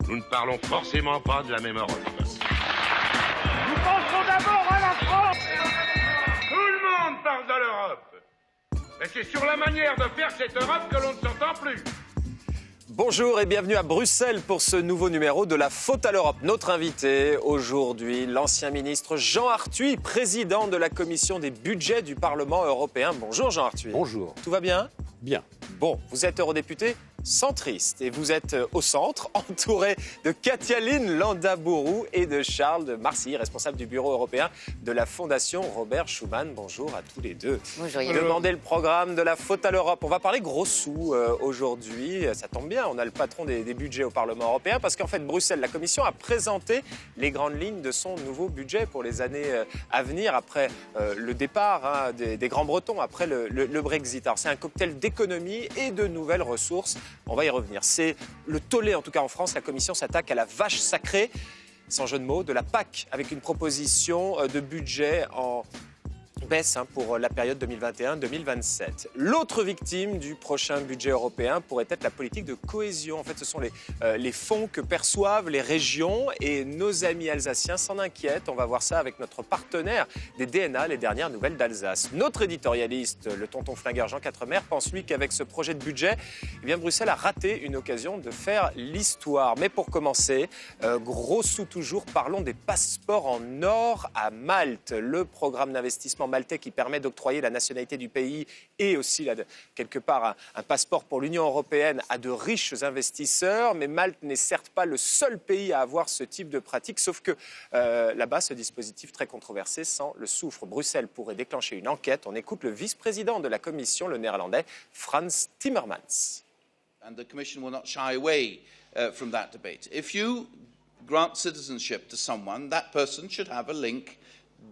nous ne parlons forcément pas de la même Europe. Nous pensons d'abord à la France. Tout le monde parle de l'Europe. Mais c'est sur la manière de faire cette Europe que l'on ne s'entend plus. Bonjour et bienvenue à Bruxelles pour ce nouveau numéro de La Faute à l'Europe. Notre invité aujourd'hui, l'ancien ministre Jean Arthuis, président de la commission des budgets du Parlement européen. Bonjour Jean Arthuis. Bonjour. Tout va bien ? Bien. Bon, vous êtes eurodéputé centriste et vous êtes au centre, entouré de Katia-Lyne Landaburu et de Charles de Marcy, responsable du bureau européen de la Fondation Robert Schuman. Bonjour à tous les deux. Bonjour. Demandez le programme de La Faute à l'Europe. On va parler gros sous aujourd'hui. Ça tombe bien, on a le patron des budgets au Parlement européen parce qu'en fait, Bruxelles, la Commission a présenté les grandes lignes de son nouveau budget pour les années à venir après le départ des Grands-Bretons, après le Brexit. Alors c'est un cocktail d'économie et de nouvelles ressources. On va y revenir. C'est le tollé, en tout cas en France. La Commission s'attaque à la vache sacrée, sans jeu de mots, de la PAC, avec une proposition de budget en baisse pour la période 2021-2027. L'autre victime du prochain budget européen pourrait être la politique de cohésion. En fait, ce sont les fonds que perçoivent les régions et nos amis alsaciens s'en inquiètent. On va voir ça avec notre partenaire des DNA, les dernières nouvelles d'Alsace. Notre éditorialiste, le tonton flingueur Jean Quatremer, pense lui qu'avec ce projet de budget, Bruxelles a raté une occasion de faire l'histoire. Mais pour commencer, gros sous toujours, parlons des passeports en or à Malte. Le programme d'investissement maltais qui permet d'octroyer la nationalité du pays et aussi, quelque part, un passeport pour l'Union européenne à de riches investisseurs. Mais Malte n'est certes pas le seul pays à avoir ce type de pratique, sauf que là-bas, ce dispositif très controversé sent le soufre. Bruxelles pourrait déclencher une enquête. On écoute le vice-président de la Commission, le néerlandais Frans Timmermans. And the Commission will not shy away from that debate. If you grant citizenship to someone, that person should have a link,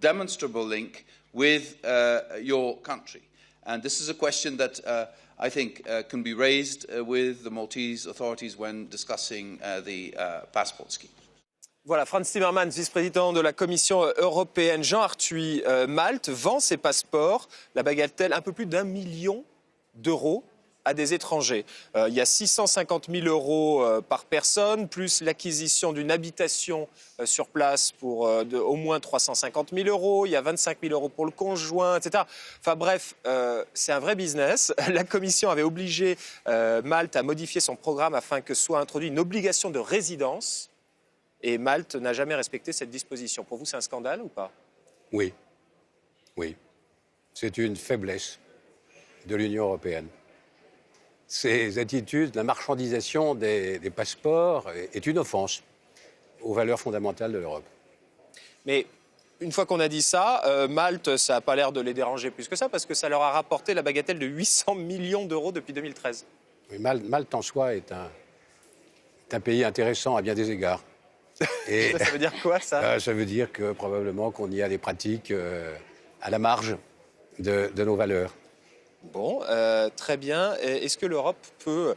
demonstrable link, with your country. And this is a question that I think can be raised with the Maltese authorities when discussing the passport scheme. Voilà, Frans Timmermans, vice-président de la Commission européenne. Jean Arthuis, Malte vend ses passeports, la bagatelle, un peu plus d'1 million d'euros à des étrangers. Il y a 650 000 euros par personne, plus l'acquisition d'une habitation sur place pour au moins 350 000 euros. Il y a 25 000 euros pour le conjoint, etc. Enfin bref, c'est un vrai business. La Commission avait obligé Malte à modifier son programme afin que soit introduite une obligation de résidence. Et Malte n'a jamais respecté cette disposition. Pour vous, c'est un scandale ou pas ? Oui. Oui. C'est une faiblesse de l'Union européenne. Ces attitudes, la marchandisation des passeports est une offense aux valeurs fondamentales de l'Europe. Mais une fois qu'on a dit ça, Malte, ça n'a pas l'air de les déranger plus que ça, parce que ça leur a rapporté la bagatelle de 800 millions d'euros depuis 2013. Oui, Malte en soi est un pays intéressant à bien des égards. Et ça veut dire quoi, ça ? Ça veut dire que probablement qu'on y a des pratiques à la marge de nos valeurs. Bon, très bien. Est-ce que l'Europe peut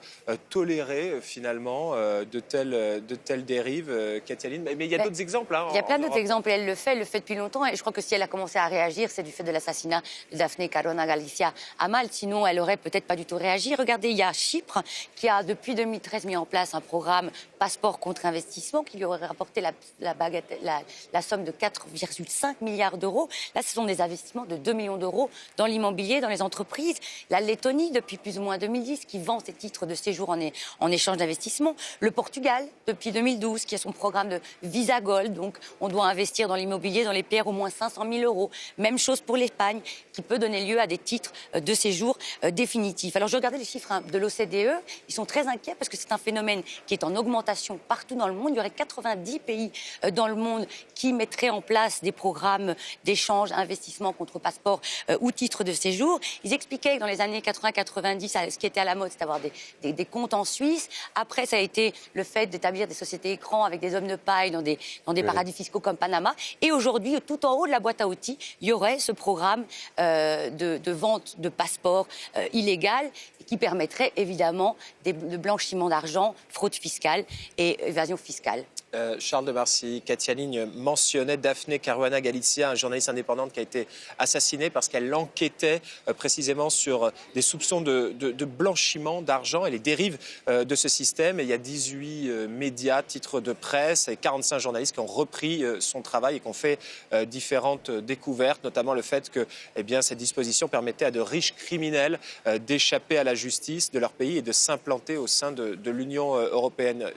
tolérer finalement de telles dérives, Katia-Lyne ? Mais il y a d'autres exemples. Il y a plein d'autres exemples et elle le fait depuis longtemps. Et je crois que si elle a commencé à réagir, c'est du fait de l'assassinat de Daphne Caruana Galizia à Malte. Sinon, elle aurait peut-être pas du tout réagi. Regardez, il y a Chypre qui a depuis 2013 mis en place un programme passeport contre investissement qui lui aurait rapporté la somme de 4,5 milliards d'euros. Là, ce sont des investissements de 2 millions d'euros dans l'immobilier, dans les entreprises. La Lettonie, depuis plus ou moins 2010, qui vend ses titres de séjour en échange d'investissement. Le Portugal, depuis 2012, qui a son programme de Visa Gold. Donc, on doit investir dans l'immobilier, dans les pierres, au moins 500 000 euros. Même chose pour l'Espagne, qui peut donner lieu à des titres de séjour définitifs. Alors, je regardais les chiffres de l'OCDE. Ils sont très inquiets parce que c'est un phénomène qui est en augmentation partout dans le monde. Il y aurait 90 pays dans le monde qui mettraient en place des programmes d'échange, investissement contre passeport ou titre de séjour. Ils expliquaient que dans les années 80-90, ce qui était à la mode, c'était d'avoir des comptes en Suisse. Après, ça a été le fait d'établir des sociétés écrans avec des hommes de paille dans des paradis fiscaux comme Panama. Et aujourd'hui, tout en haut de la boîte à outils, il y aurait ce programme de vente de passeports illégal qui permettrait évidemment de blanchiment d'argent, fraude fiscale et évasion fiscale. Charles de Marcy, Katia Ligne mentionnait Daphne Caruana Galizia, un journaliste indépendante qui a été assassinée parce qu'elle enquêtait précisément sur des soupçons de blanchiment d'argent et les dérives de ce système. Et il y a 18 médias, titres de presse et 45 journalistes qui ont repris son travail et qui ont fait différentes découvertes, notamment le fait que cette disposition permettait à de riches criminels d'échapper à la justice de leur pays et de s'implanter au sein de l'Union européenne.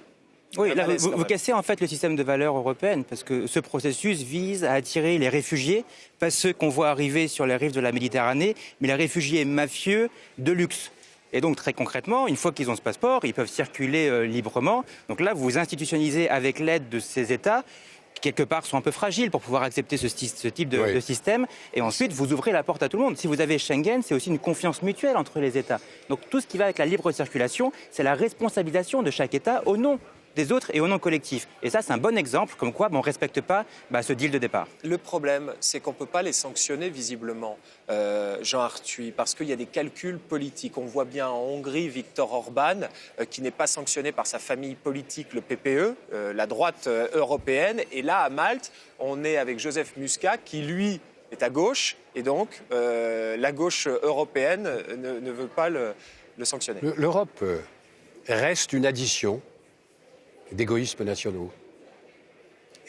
Oui, là, vous cassez en fait le système de valeurs européenne parce que ce processus vise à attirer les réfugiés, pas ceux qu'on voit arriver sur les rives de la Méditerranée, mais les réfugiés mafieux de luxe. Et donc très concrètement, une fois qu'ils ont ce passeport, ils peuvent circuler librement. Donc là, vous institutionnalisez avec l'aide de ces États qui quelque part sont un peu fragiles pour pouvoir accepter ce type de système. Et ensuite, vous ouvrez la porte à tout le monde. Si vous avez Schengen, c'est aussi une confiance mutuelle entre les États. Donc tout ce qui va avec la libre circulation, c'est la responsabilisation de chaque État au nom des autres et au nom collectif. Et ça, c'est un bon exemple comme quoi on ne respecte pas ce deal de départ. Le problème, c'est qu'on ne peut pas les sanctionner visiblement, Jean Arthuis, parce qu'il y a des calculs politiques. On voit bien en Hongrie Viktor Orban, qui n'est pas sanctionné par sa famille politique, le PPE, la droite européenne. Et là, à Malte, on est avec Joseph Muscat, qui lui est à gauche, et donc la gauche européenne ne veut pas le sanctionner. L'Europe reste une addition d'égoïsmes nationaux.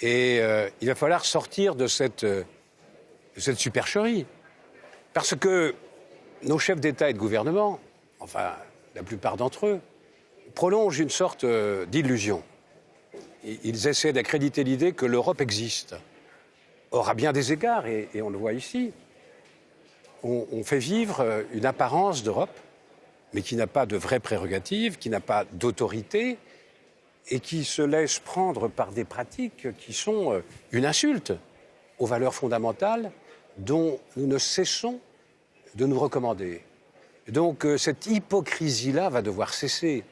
Et il va falloir sortir de cette supercherie. Parce que nos chefs d'État et de gouvernement, enfin la plupart d'entre eux, prolongent une sorte d'illusion. Ils essaient d'accréditer l'idée que l'Europe existe. Or, à bien des égards, et on le voit ici, on fait vivre une apparence d'Europe, mais qui n'a pas de vraies prérogatives, qui n'a pas d'autorité, et qui se laisse prendre par des pratiques qui sont une insulte aux valeurs fondamentales dont nous ne cessons de nous recommander. Donc cette hypocrisie-là va devoir cesser,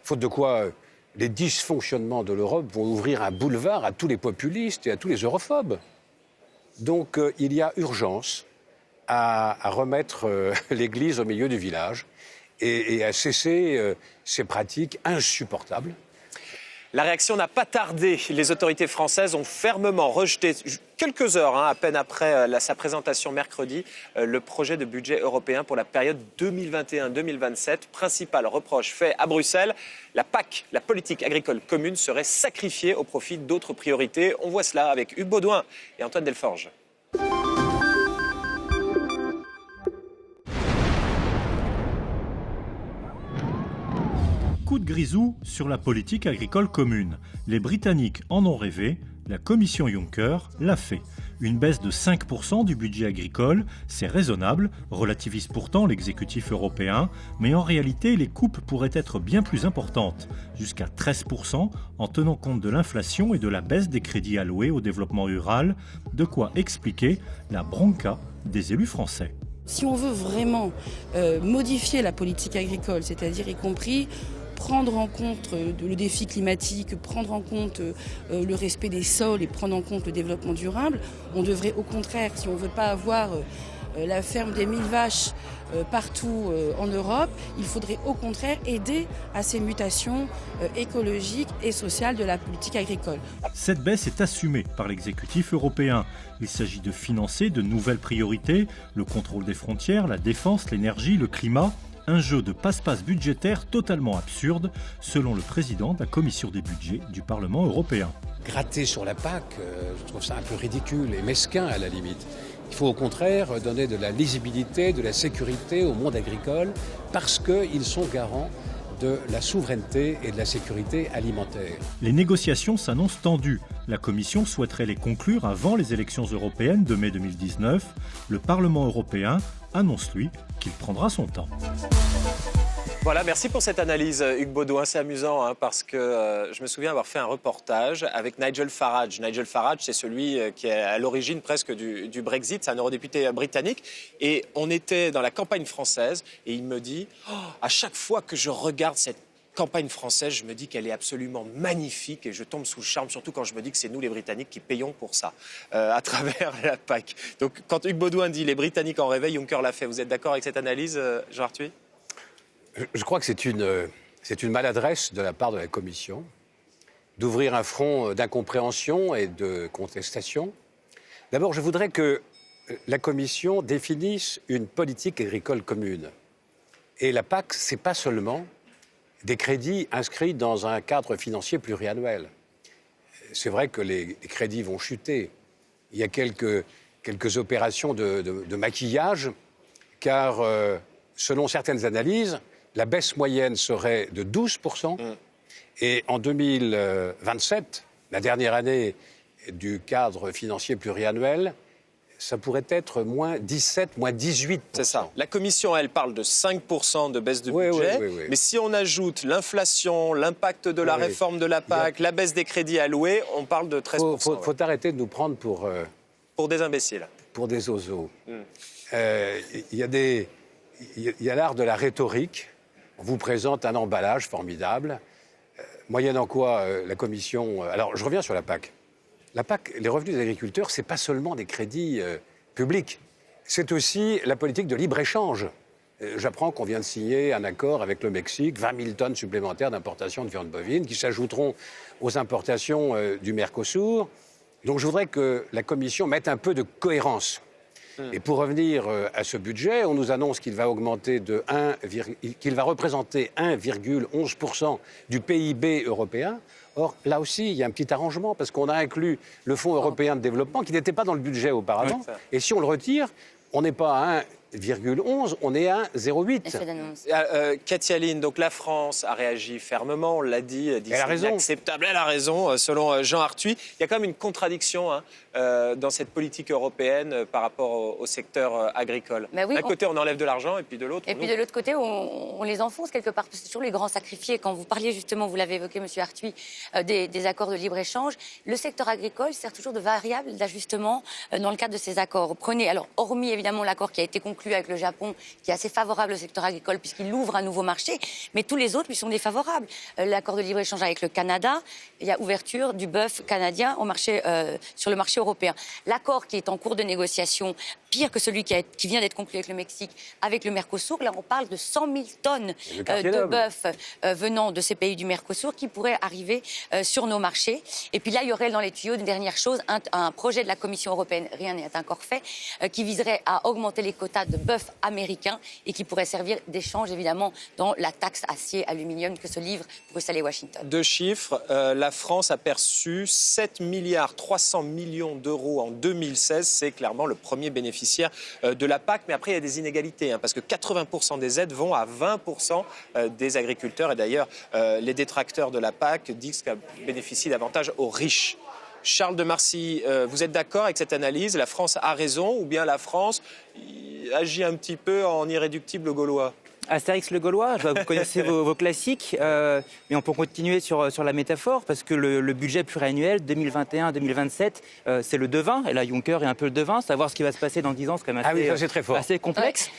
faute de quoi les dysfonctionnements de l'Europe vont ouvrir un boulevard à tous les populistes et à tous les europhobes. Donc il y a urgence à remettre l'église au milieu du village et à cesser ces pratiques insupportables. La réaction n'a pas tardé. Les autorités françaises ont fermement rejeté, quelques heures à peine après sa présentation mercredi, le projet de budget européen pour la période 2021-2027. Principal reproche fait à Bruxelles, la PAC, la politique agricole commune, serait sacrifiée au profit d'autres priorités. On voit cela avec Hugues Baudouin et Antoine Delforge. Coup de grisou sur la politique agricole commune. Les Britanniques en ont rêvé, la commission Juncker l'a fait. Une baisse de 5% du budget agricole, c'est raisonnable, relativise pourtant l'exécutif européen, mais en réalité, les coupes pourraient être bien plus importantes, jusqu'à 13% en tenant compte de l'inflation et de la baisse des crédits alloués au développement rural, de quoi expliquer la bronca des élus français. Si on veut vraiment modifier la politique agricole, c'est-à-dire y compris prendre en compte le défi climatique, prendre en compte le respect des sols et prendre en compte le développement durable, on devrait au contraire, si on ne veut pas avoir la ferme des 1000 vaches partout en Europe, il faudrait au contraire aider à ces mutations écologiques et sociales de la politique agricole. Cette baisse est assumée par l'exécutif européen. Il s'agit de financer de nouvelles priorités, le contrôle des frontières, la défense, l'énergie, le climat. Un jeu de passe-passe budgétaire totalement absurde, selon le président de la commission des budgets du Parlement européen. Gratter sur la PAC, je trouve ça un peu ridicule et mesquin à la limite. Il faut au contraire donner de la lisibilité, de la sécurité au monde agricole parce qu'ils sont garants de la souveraineté et de la sécurité alimentaire. Les négociations s'annoncent tendues. La Commission souhaiterait les conclure avant les élections européennes de mai 2019. Le Parlement européen annonce, lui, qu'il prendra son temps. Voilà, merci pour cette analyse, Hugues Baudouin. C'est amusant parce que je me souviens avoir fait un reportage avec Nigel Farage. Nigel Farage, c'est celui qui est à l'origine presque du Brexit. C'est un eurodéputé britannique. Et on était dans la campagne française et il me dit à chaque fois que je regarde cette campagne française, je me dis qu'elle est absolument magnifique et je tombe sous le charme, surtout quand je me dis que c'est nous les Britanniques qui payons pour ça, à travers la PAC. Donc quand Hugues Baudouin dit les Britanniques en rêvaient, Juncker l'a fait. Vous êtes d'accord avec cette analyse, Jean Arthuis ? Je crois que c'est une maladresse de la part de la Commission d'ouvrir un front d'incompréhension et de contestation. D'abord, je voudrais que la Commission définisse une politique agricole commune. Et la PAC, ce n'est pas seulement des crédits inscrits dans un cadre financier pluriannuel. C'est vrai que les crédits vont chuter. Il y a quelques opérations de maquillage, car selon certaines analyses, la baisse moyenne serait de 12%. Et en 2027, la dernière année du cadre financier pluriannuel, ça pourrait être moins 17, moins 18%. C'est ça. La Commission, elle, parle de 5% de baisse de budget. Oui. Mais si on ajoute l'inflation, l'impact de la réforme de la PAC, la baisse des crédits alloués, on parle de 13%. Il faut arrêter de nous prendre pour des imbéciles. Pour des oiseaux. Il y a l'art de la rhétorique. On vous présente un emballage formidable, moyennant quoi la Commission... Alors, je reviens sur la PAC. La PAC, les revenus des agriculteurs, ce n'est pas seulement des crédits publics. C'est aussi la politique de libre-échange. J'apprends qu'on vient de signer un accord avec le Mexique, 20 000 tonnes supplémentaires d'importation de viande bovine, qui s'ajouteront aux importations du Mercosur. Donc je voudrais que la Commission mette un peu de cohérence. Et pour revenir à ce budget, on nous annonce qu'il va augmenter qu'il va représenter 1,11% du PIB européen. Or, là aussi, il y a un petit arrangement, parce qu'on a inclus le Fonds européen de développement, qui n'était pas dans le budget auparavant. Et si on le retire, on n'est pas à 1,11, on est à 0,8. Katia Line, donc la France a réagi fermement, on l'a dit, elle a raison. Inacceptable, elle a raison, selon Jean Arthuis. Il y a quand même une contradiction dans cette politique européenne par rapport au secteur agricole. Bah oui, d'un côté, on enlève de l'argent, et puis de l'autre... Et puis de l'autre côté, on les enfonce quelque part, parce que c'est toujours les grands sacrifiés. Quand vous parliez justement, vous l'avez évoqué, M. Arthuis, des accords de libre-échange, le secteur agricole sert toujours de variable d'ajustement dans le cadre de ces accords. Prenez, alors, hormis évidemment l'accord qui a été conclu avec le Japon, qui est assez favorable au secteur agricole puisqu'il ouvre un nouveau marché, mais tous les autres lui sont défavorables. L'accord de libre-échange avec le Canada, il y a ouverture du bœuf canadien sur le marché européen. L'accord qui est en cours de négociation, pire que celui qui vient d'être conclu avec le Mexique, avec le Mercosur, là on parle de 100 000 tonnes de bœuf venant de ces pays du Mercosur qui pourraient arriver sur nos marchés. Et puis là, il y aurait dans les tuyaux une dernière chose, un projet de la Commission européenne, rien n'est encore fait, qui viserait à augmenter les quotas de bœuf américain et qui pourrait servir d'échange évidemment dans la taxe acier-aluminium que se livrent Bruxelles et Washington. Deux chiffres, la France a perçu 7,3 milliards d'euros en 2016, c'est clairement le premier bénéficiaire de la PAC, mais après il y a des inégalités, parce que 80% des aides vont à 20% des agriculteurs, et d'ailleurs les détracteurs de la PAC disent qu'elle bénéficie davantage aux riches. Charles de Marcy, vous êtes d'accord avec cette analyse? La France a raison, ou bien la France agit un petit peu en irréductible gaulois? Astérix le Gaulois, vous connaissez vos classiques, mais on peut continuer sur la métaphore, parce que le budget pluriannuel 2021-2027, c'est le devin, et là Juncker est un peu le devin, savoir ce qui va se passer dans 10 ans, c'est quand même assez complexe.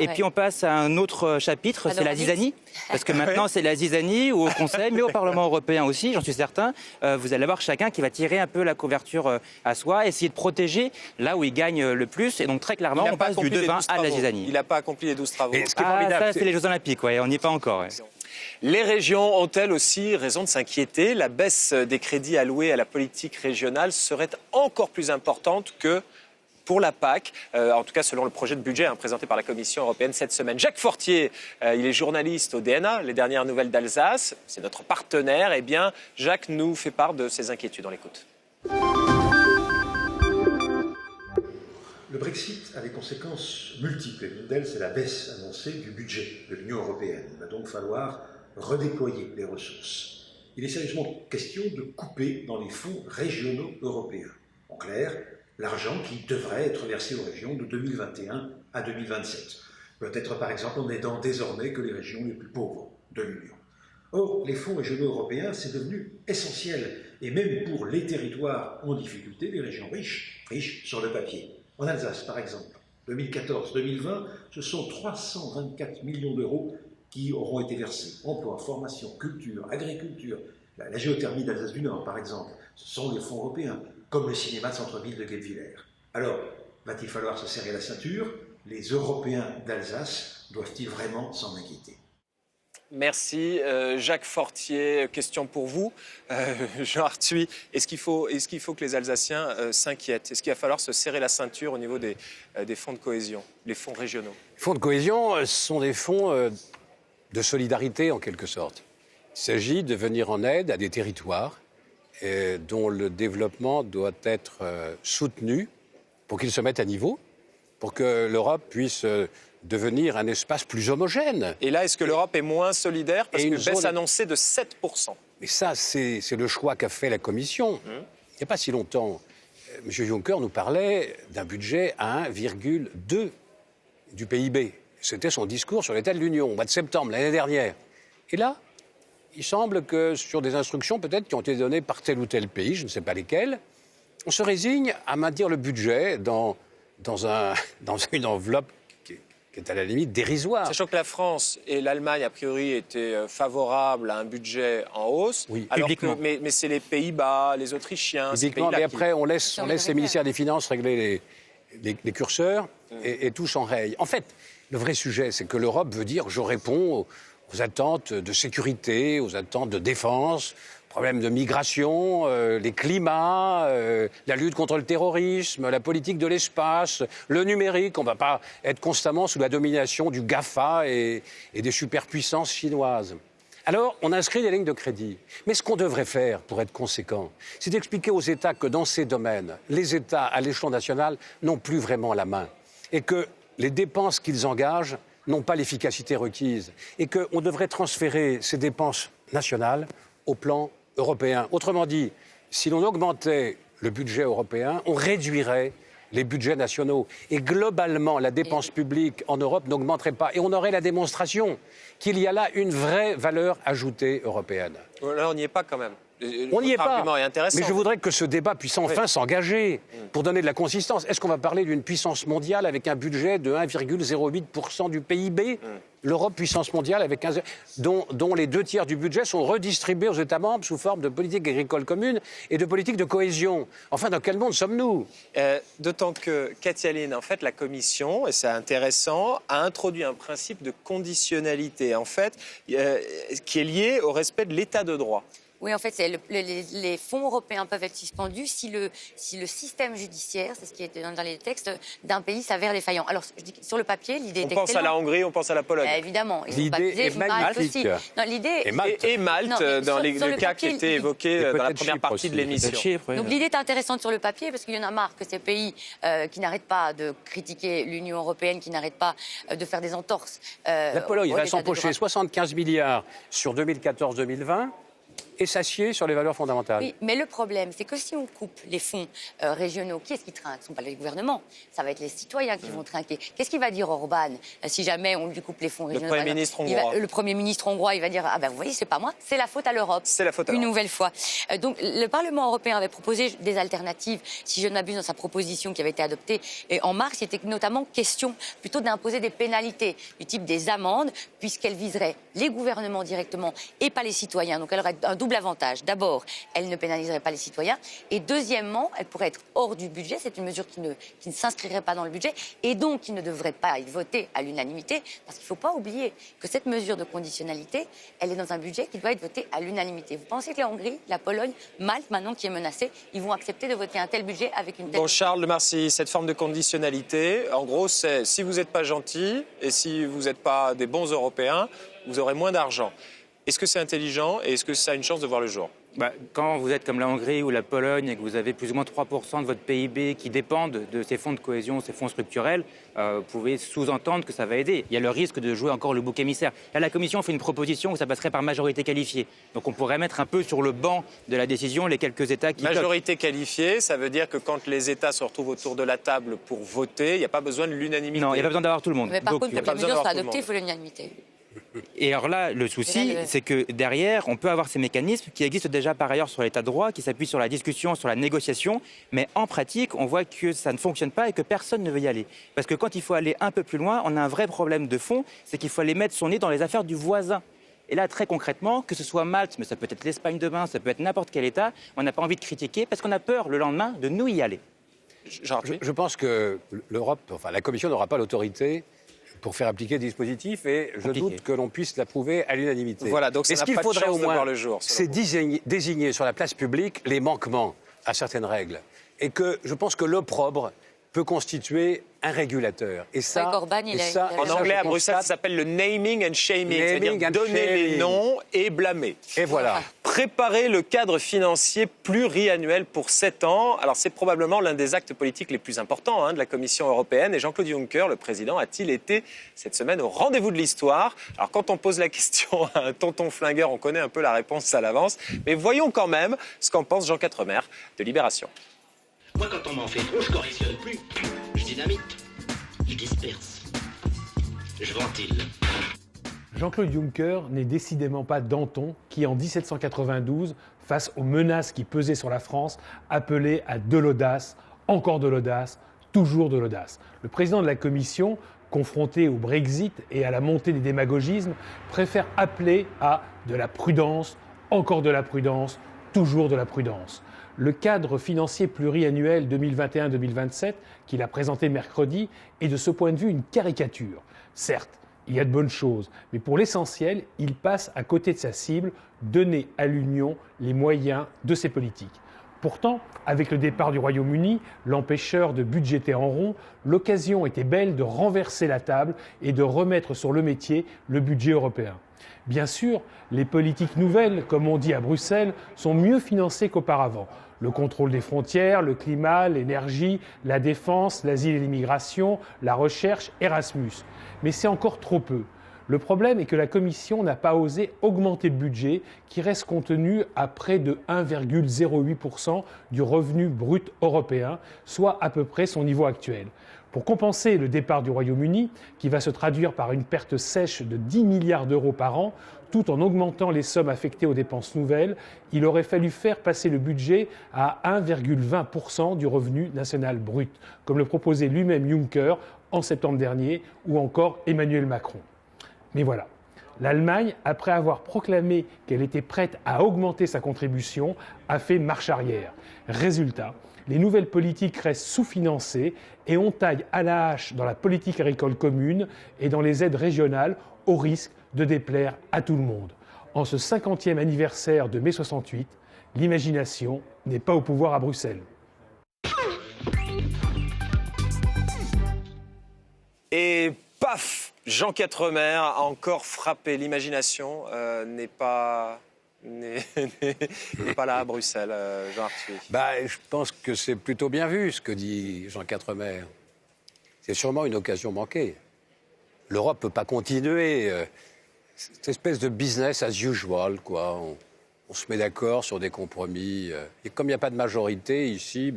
Et puis on passe à un autre chapitre, c'est la zizanie, parce que maintenant c'est la zizanie, ou au Conseil, mais au Parlement européen aussi, j'en suis certain, vous allez avoir chacun qui va tirer un peu la couverture à soi, essayer de protéger là où il gagne le plus, et donc très clairement on passe du devin à la zizanie. Il n'a pas accompli les 12 travaux. Ça, c'est les Jeux Olympiques, on n'y est pas encore. Les régions ont-elles aussi raison de s'inquiéter? La baisse des crédits alloués à la politique régionale serait encore plus importante que pour la PAC, en tout cas selon le projet de budget présenté par la Commission européenne cette semaine. Jacques Fortier, il est journaliste au DNA, les dernières nouvelles d'Alsace, c'est notre partenaire. Eh bien, Jacques nous fait part de ses inquiétudes. On l'écoute. Le Brexit a des conséquences multiples. L'une d'elles, c'est la baisse annoncée du budget de l'Union européenne. Il va donc falloir redéployer les ressources. Il est sérieusement question de couper dans les fonds régionaux européens. En clair, l'argent qui devrait être versé aux régions de 2021 à 2027. Peut-être par exemple en aidant désormais que les régions les plus pauvres de l'Union. Or, les fonds régionaux européens, c'est devenu essentiel. Et même pour les territoires en difficulté, les régions riches sur le papier. En Alsace, par exemple, 2014-2020, ce sont 324 millions d'euros qui auront été versés. Emploi, formation, culture, agriculture, la géothermie d'Alsace du Nord, par exemple, ce sont les fonds européens, comme le cinéma de centre-ville de Guebwiller. Alors, va-t-il falloir se serrer la ceinture? Les Européens d'Alsace doivent-ils vraiment s'en inquiéter? Merci. Jacques Fortier, question pour vous. Jean Arthuis, est-ce qu'il faut que les Alsaciens s'inquiètent? Est-ce qu'il va falloir se serrer la ceinture au niveau des fonds de cohésion, les fonds régionaux? Les fonds de cohésion sont des fonds de solidarité en quelque sorte. Il s'agit de venir en aide à des territoires dont le développement doit être soutenu pour qu'ils se mettent à niveau, pour que l'Europe puisse devenir un espace plus homogène. Et là, est-ce que l'Europe est moins solidaire? Parce que baisse annoncée de 7%. Mais ça, c'est le choix qu'a fait la Commission. Il n'y a pas si longtemps, M. Juncker nous parlait d'un budget à 1,2 du PIB. C'était son discours sur l'état de l'Union, au mois de septembre, l'année dernière. Et là, il semble que sur des instructions peut-être qui ont été données par tel ou tel pays, je ne sais pas lesquels, on se résigne à maintenir le budget dans une enveloppe qui est à la limite dérisoire. Sachant que la France et l'Allemagne, a priori, étaient favorables à un budget en hausse. Oui, alors publiquement. mais c'est les Pays-Bas, les Autrichiens... Publiquement, mais après, on laisse les ministères des Finances régler les curseurs et tout s'enraye. En fait, le vrai sujet, c'est que l'Europe veut dire « je réponds aux attentes de sécurité, aux attentes de défense, problèmes de migration, les climats, la lutte contre le terrorisme, la politique de l'espace, le numérique. On ne va pas être constamment sous la domination du GAFA et des superpuissances chinoises. » Alors, on inscrit des lignes de crédit. Mais ce qu'on devrait faire pour être conséquent, c'est d'expliquer aux États que dans ces domaines, les États à l'échelon national n'ont plus vraiment la main et que les dépenses qu'ils engagent n'ont pas l'efficacité requise et qu'on devrait transférer ces dépenses nationales au plan européen. Autrement dit, si l'on augmentait le budget européen, on réduirait les budgets nationaux. Et globalement, la dépense publique en Europe n'augmenterait pas. Et on aurait la démonstration qu'il y a là une vraie valeur ajoutée européenne. Là, on n'y est pas quand même. On n'y est pas, intéressant. mais je voudrais que ce débat puisse enfin s'engager pour donner de la consistance. Est-ce qu'on va parler d'une puissance mondiale avec un budget de 1,08% du PIB? L'Europe, puissance mondiale, avec dont les 2 tiers du budget sont redistribués aux États membres sous forme de politique agricole commune et de politique de cohésion. Enfin, dans quel monde sommes-nous? D'autant que, Katia-Lynn, en fait, la Commission, et c'est intéressant, a introduit un principe de conditionnalité, en fait, qui est lié au respect de l'état de droit. Oui, en fait, les fonds européens peuvent être suspendus si le système judiciaire, c'est ce qui est dans les textes, d'un pays s'avère défaillant. Alors, je dis, sur le papier, l'idée est excellente. On pense à la Hongrie, on pense à la Pologne. Évidemment. L'idée est magnifique. Et Malte, dans les cas qui étaient évoqués dans la première partie de l'émission. Donc l'idée est intéressante sur le papier, parce qu'il y en a marre que ces pays qui n'arrêtent pas de critiquer l'Union européenne, qui n'arrêtent pas de faire des entorses. La Pologne va s'empocher 75 milliards sur 2014-2020. Et s'assied sur les valeurs fondamentales. Oui, mais le problème, c'est que si on coupe les fonds régionaux, qui est-ce qui trinque? Ce ne sont pas les gouvernements, ça va être les citoyens qui vont trinquer. Qu'est-ce qu'il va dire Orban si jamais on lui coupe les fonds régionaux? Le Premier ministre hongrois. Le Premier ministre hongrois, il va dire, ah ben vous voyez, c'est pas moi, c'est la faute à l'Europe. C'est la faute à l'Europe. Une nouvelle fois. Donc le Parlement européen avait proposé des alternatives, si je ne m'abuse, dans sa proposition qui avait été adoptée en mars, il était notamment question plutôt d'imposer des pénalités du type des amendes, puisqu'elles viseraient les gouvernements directement et pas les citoyens. Donc elle aurait un double avantage. D'abord, elle ne pénaliserait pas les citoyens. Et deuxièmement, elle pourrait être hors du budget. C'est une mesure qui ne s'inscrirait pas dans le budget et donc qui ne devrait pas être votée à l'unanimité. Parce qu'il ne faut pas oublier que cette mesure de conditionnalité, elle est dans un budget qui doit être voté à l'unanimité. Vous pensez que la Hongrie, la Pologne, Malte, maintenant qui est menacée, ils vont accepter de voter un tel budget avec une telle... Bon, Charles de Marcy, cette forme de conditionnalité, en gros, c'est si vous n'êtes pas gentil et si vous n'êtes pas des bons Européens, vous aurez moins d'argent. Est-ce que c'est intelligent et est-ce que ça a une chance de voir le jour? Quand vous êtes comme la Hongrie ou la Pologne et que vous avez plus ou moins 3% de votre PIB qui dépendent de ces fonds de cohésion, ces fonds structurels, vous pouvez sous-entendre que ça va aider. Il y a le risque de jouer encore le bouc émissaire. Là, la Commission fait une proposition où ça passerait par majorité qualifiée. Donc on pourrait mettre un peu sur le banc de la décision les quelques États qui... Majorité qualifiée, ça veut dire que quand les États se retrouvent autour de la table pour voter, il n'y a pas besoin de l'unanimité. Non, il n'y a pas besoin d'avoir tout le monde. Mais par contre, pour que la mesure soit adoptée, il faut l'unanimité. Et alors là, le souci, c'est que derrière, on peut avoir ces mécanismes qui existent déjà par ailleurs sur l'état de droit, qui s'appuient sur la discussion, sur la négociation, mais en pratique, on voit que ça ne fonctionne pas et que personne ne veut y aller. Parce que quand il faut aller un peu plus loin, on a un vrai problème de fond, c'est qu'il faut aller mettre son nez dans les affaires du voisin. Et là, très concrètement, que ce soit Malte, mais ça peut être l'Espagne demain, ça peut être n'importe quel État, on n'a pas envie de critiquer parce qu'on a peur le lendemain de nous y aller. Je pense que l'Europe, enfin la Commission n'aura pas l'autorité pour faire appliquer le dispositif et je doute que l'on puisse l'approuver à l'unanimité. Voilà, donc ça n'a pas de chance de voir le jour. C'est désigner sur la place publique les manquements à certaines règles. Et que je pense que l'opprobre peut constituer un régulateur. Et ça, en anglais, à Bruxelles, ça s'appelle le naming and shaming, c'est-à-dire donner les noms et blâmer. Et voilà. Préparer le cadre financier pluriannuel pour 7 ans. Alors, c'est probablement l'un des actes politiques les plus importants de la Commission européenne. Et Jean-Claude Juncker, le président, a-t-il été cette semaine au rendez-vous de l'histoire? Alors, quand on pose la question à un tonton flingueur, on connaît un peu la réponse à l'avance. Mais voyons quand même ce qu'en pense Jean Quatremer de Libération. Moi, quand on m'en fait trop, je correctionne plus. Je dynamite, je disperse, je ventile. Jean-Claude Juncker n'est décidément pas Danton qui, en 1792, face aux menaces qui pesaient sur la France, appelait à de l'audace, encore de l'audace, toujours de l'audace. Le président de la Commission, confronté au Brexit et à la montée des démagogismes, préfère appeler à de la prudence, encore de la prudence, toujours de la prudence. Le cadre financier pluriannuel 2021-2027, qu'il a présenté mercredi, est de ce point de vue une caricature. Certes, il y a de bonnes choses, mais pour l'essentiel, il passe à côté de sa cible, donner à l'Union les moyens de ses politiques. Pourtant, avec le départ du Royaume-Uni, l'empêcheur de budgéter en rond, l'occasion était belle de renverser la table et de remettre sur le métier le budget européen. Bien sûr, les politiques nouvelles, comme on dit à Bruxelles, sont mieux financées qu'auparavant. Le contrôle des frontières, le climat, l'énergie, la défense, l'asile et l'immigration, la recherche, Erasmus. Mais c'est encore trop peu. Le problème est que la Commission n'a pas osé augmenter le budget qui reste contenu à près de 1,08% du revenu brut européen, soit à peu près son niveau actuel. Pour compenser le départ du Royaume-Uni, qui va se traduire par une perte sèche de 10 milliards d'euros par an, tout en augmentant les sommes affectées aux dépenses nouvelles, il aurait fallu faire passer le budget à 1,20% du revenu national brut, comme le proposait lui-même Juncker en septembre dernier, ou encore Emmanuel Macron. Mais voilà, l'Allemagne, après avoir proclamé qu'elle était prête à augmenter sa contribution, a fait marche arrière. Résultat, les nouvelles politiques restent sous-financées et on taille à la hache dans la politique agricole commune et dans les aides régionales au risque de déplaire à tout le monde. En ce 50e anniversaire de mai 68, l'imagination n'est pas au pouvoir à Bruxelles. Et paf, Jean Quatremer a encore frappé. L'imagination n'est pas là à Bruxelles, Jean Arthuis. Je pense que c'est plutôt bien vu ce que dit Jean Quatremer. C'est sûrement une occasion manquée. L'Europe ne peut pas continuer cette espèce de business as usual, quoi. On se met d'accord sur des compromis. Et comme il n'y a pas de majorité ici,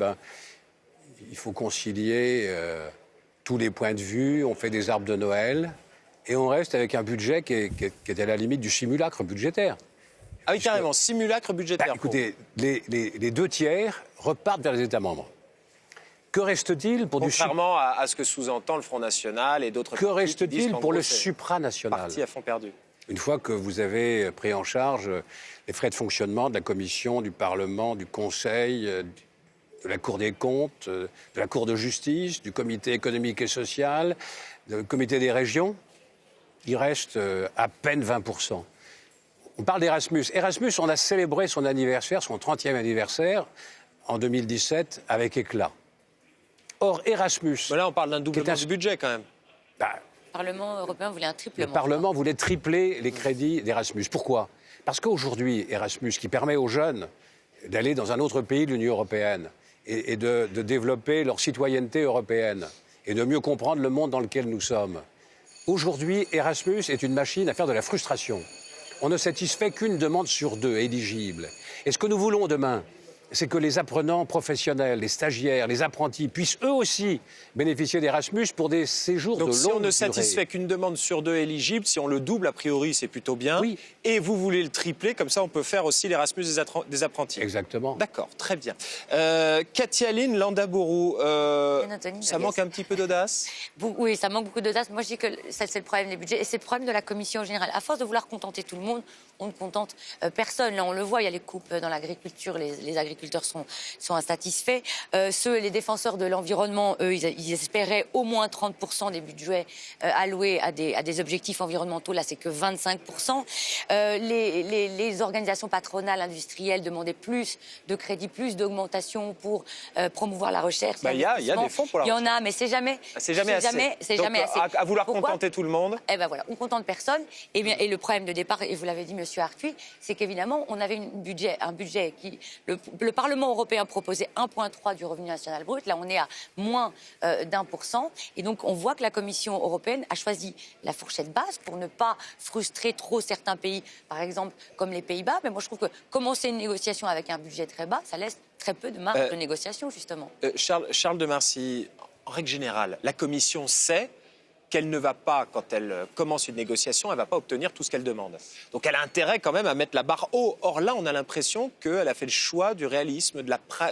il faut concilier tous les points de vue. On fait des arbres de Noël et on reste avec un budget qui est à la limite du simulacre budgétaire. Ah oui, carrément, simulacre budgétaire. Écoutez, les 2 tiers repartent vers les États membres. Que reste-t-il pour Contrairement à ce que sous-entend le Front National et d'autres partis. Que reste-t-il pour le supranational? Parti à fond perdu. Une fois que vous avez pris en charge les frais de fonctionnement de la Commission, du Parlement, du Conseil, de la Cour des comptes, de la Cour de justice, du Comité économique et social, du Comité des régions, il reste à peine 20%. On parle d'Erasmus. Erasmus, on a célébré son anniversaire, son 30e anniversaire, en 2017, avec éclat. Or, Erasmus... Mais là, on parle d'un doublement du budget, quand même. Le Parlement européen voulait un triplement. Le Parlement voulait tripler les crédits d'Erasmus. Pourquoi? Parce qu'aujourd'hui, Erasmus, qui permet aux jeunes d'aller dans un autre pays de l'Union européenne et de développer leur citoyenneté européenne et de mieux comprendre le monde dans lequel nous sommes, aujourd'hui, Erasmus est une machine à faire de la frustration. On ne satisfait qu'une demande sur 2 éligible. Et ce que nous voulons demain, c'est que les apprenants professionnels, les stagiaires, les apprentis puissent eux aussi bénéficier d'Erasmus pour des séjours de longue durée. Donc si on ne satisfait qu'une demande sur 2 éligible, si on le double, a priori, c'est plutôt bien. Oui. Et vous voulez le tripler, comme ça on peut faire aussi l'Erasmus des apprentis. Exactement. D'accord, très bien. Katialine Landaburu, ça manque un petit peu d'audace? Oui, ça manque beaucoup d'audace. Moi, je dis que c'est le problème des budgets et c'est le problème de la Commission en général. À force de vouloir contenter tout le monde, on ne contente personne. Là, on le voit, il y a les coupes dans l'agriculture, les agriculteurs agriculteurs sont insatisfaits. Les défenseurs de l'environnement, eux, ils espéraient au moins 30% des budgets alloués à des objectifs environnementaux. Là, c'est que 25%. Les organisations patronales industrielles demandaient plus de crédits, plus d'augmentation pour promouvoir la recherche. Il y a des fonds pour la recherche. Il y en a, mais c'est jamais assez. Donc, à vouloir contenter tout le monde. Eh ben voilà, on contente personne. Et le problème de départ, et vous l'avez dit, Monsieur Arthuis, c'est qu'évidemment, on avait un budget qui... Le Parlement européen proposait 1,3 du revenu national brut. Là, on est à moins d'1%. Et donc, on voit que la Commission européenne a choisi la fourchette basse pour ne pas frustrer trop certains pays, par exemple, comme les Pays-Bas. Mais moi, je trouve que commencer une négociation avec un budget très bas, ça laisse très peu de marge de négociation, justement. Charles de Marcy, en règle générale, la Commission sait qu'elle ne va pas, quand elle commence une négociation, elle ne va pas obtenir tout ce qu'elle demande. Donc elle a intérêt quand même à mettre la barre haut. Or là, on a l'impression qu'elle a fait le choix du réalisme,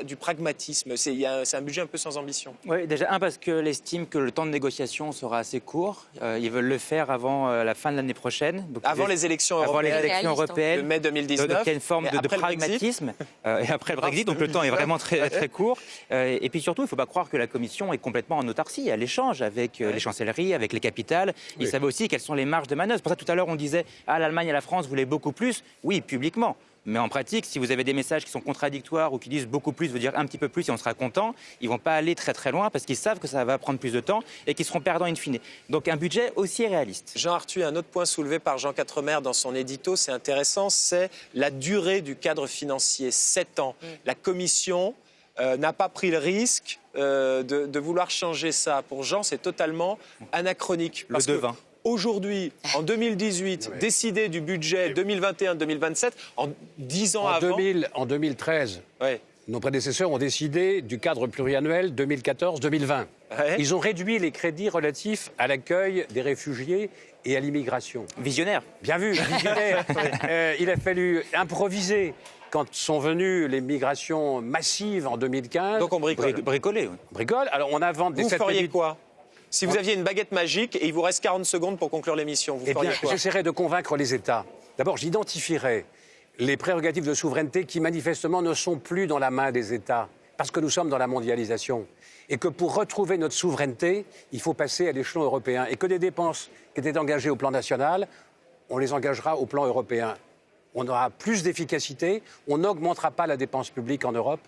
du pragmatisme. C'est un budget un peu sans ambition. Oui, déjà, parce qu'elle estime que le temps de négociation sera assez court. Ils veulent le faire avant la fin de l'année prochaine. Donc, avant les élections européennes, de mai 2019. Donc il y a une forme de pragmatisme. Et après le Brexit, donc le temps est vraiment très, très court. Et puis surtout, il ne faut pas croire que la Commission est complètement en autarcie. Elle échange avec les chancelleries, avec les capitales. Ils savent aussi quelles sont les marges de manœuvre. Pour ça, tout à l'heure, on disait l'Allemagne et la France voulaient beaucoup plus. Oui, publiquement. Mais en pratique, si vous avez des messages qui sont contradictoires ou qui disent beaucoup plus veut dire un petit peu plus et on sera content, ils ne vont pas aller très très loin parce qu'ils savent que ça va prendre plus de temps et qu'ils seront perdants in fine. Donc un budget aussi réaliste. Jean Arthuis, un autre point soulevé par Jean Quatremer dans son édito, c'est intéressant, c'est la durée du cadre financier, 7 ans. La Commission n'a pas pris le risque de vouloir changer ça. Pour Jean, c'est totalement anachronique. Le devin. Aujourd'hui, en 2018, décider du budget 2021-2027, en 10 ans avant... En 2013, nos prédécesseurs ont décidé du cadre pluriannuel 2014-2020. Ils ont réduit les crédits relatifs à l'accueil des réfugiés et à l'immigration. Visionnaire. Bien vu, visionnaire. Il a fallu improviser. Quand sont venues les migrations massives en 2015... Donc on bricole. Bricole. Alors on invente des... Vous feriez quoi ? Si vous aviez une baguette magique et il vous reste 40 secondes pour conclure l'émission, vous feriez quoi ? J'essaierai de convaincre les États. D'abord, j'identifierai les prérogatives de souveraineté qui manifestement ne sont plus dans la main des États, parce que nous sommes dans la mondialisation. Et que pour retrouver notre souveraineté, il faut passer à l'échelon européen. Et que des dépenses qui étaient engagées au plan national, on les engagera au plan européen. On aura plus d'efficacité, on n'augmentera pas la dépense publique en Europe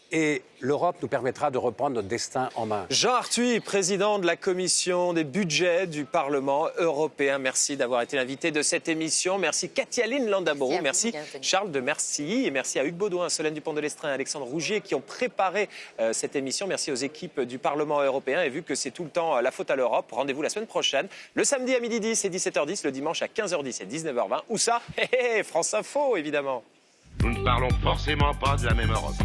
et l'Europe nous permettra de reprendre notre destin en main. Jean Arthuis, président de la commission des budgets du Parlement européen. Merci d'avoir été l'invité de cette émission. Merci Katia-Line Landaburu, merci Charles de Marcy et merci à Hugues Baudouin, Solène Dupont de l'Estrin et Alexandre Rougier qui ont préparé cette émission. Merci aux équipes du Parlement européen et vu que c'est tout le temps la faute à l'Europe, rendez-vous la semaine prochaine, le samedi à 12h10 et 17h10, le dimanche à 15h10 et 19h20. Où ça ? France Info, évidemment. Nous ne parlons forcément pas de la même Europe.